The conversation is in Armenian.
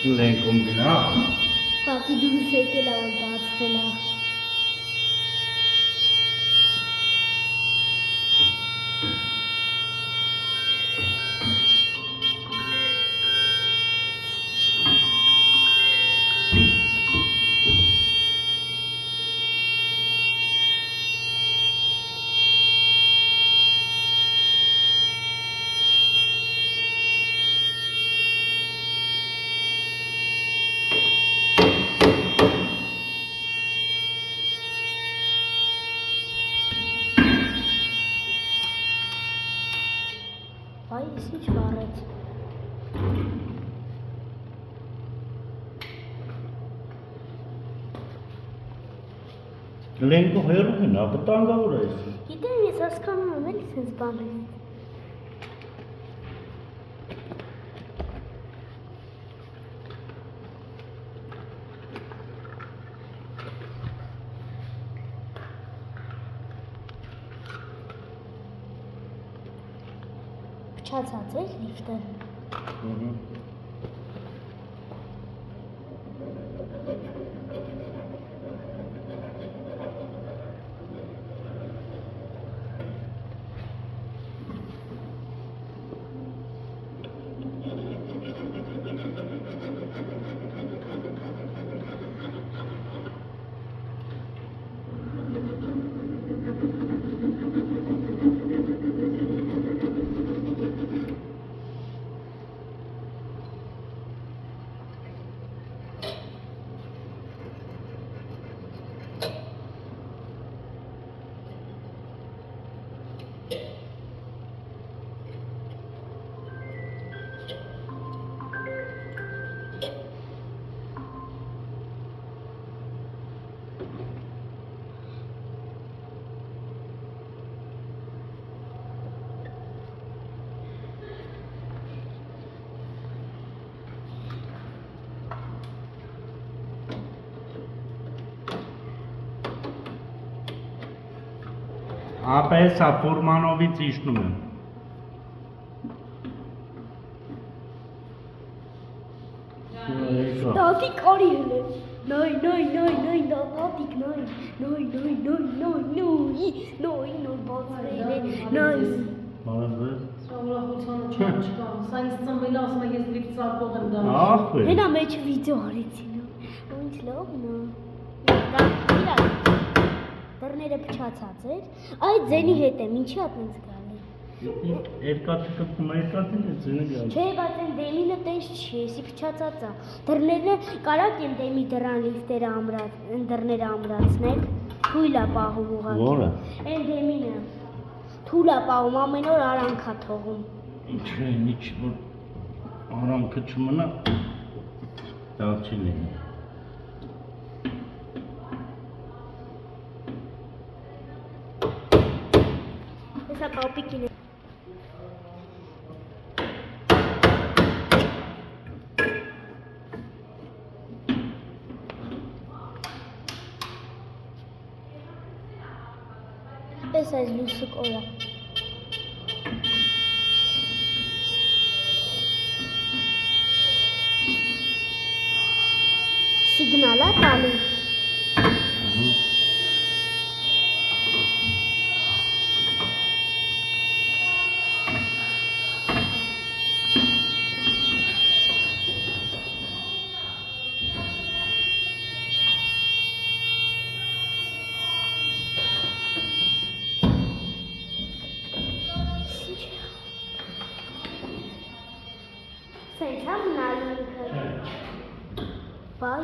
Lenkum genau. Պապի դուրս եկել ա որ բացվել ա։ Այ ինչ վառեց։ Lenko հերուք են, ապտանգավոր է ես։ Գիտեմ, ես հասկանում եմ էլի սենց բաներից։ Փչացած է լիֆտը։ Ապես Ֆուրմանովից իջնում եմ։ Տատիկ արի հլը։ Նոյ, տատիկ, նոյ, բացրել է, նոյ։ Մարանդրես։ Ուրախությունը չկա, սա ինձ ծնվել ասում է ես լիֆտ սարքող եմ դա։ Ախ է։ Հենա մեջ վիդեո արեցին, ինչ լավն է։ Դռները փչացած էր, այդ ձենի հետ եմ, ինչի ապենց գալի։ Երկաթը կպում է, երկաթին է ձենը գալի։ Չէ, բայց են դեմինը տես չի, եսի փչացած է։ Դռները կարակ եմ դեմի դրան լիֆտերը դռները ամրացնեք, թույլ է պահում ուղղակի։ Որը։ Են դեմինը, թույլ է պահում, ամեն օր արանք է թողում։ Ինչ որ արանքը չմնա, դա չի լինի։ Հեսա պապիկին է։ Պես այս լուսը կորա։ Սիգնալ է տալի։ Սենց հա մնալու ինքը։ Բայ։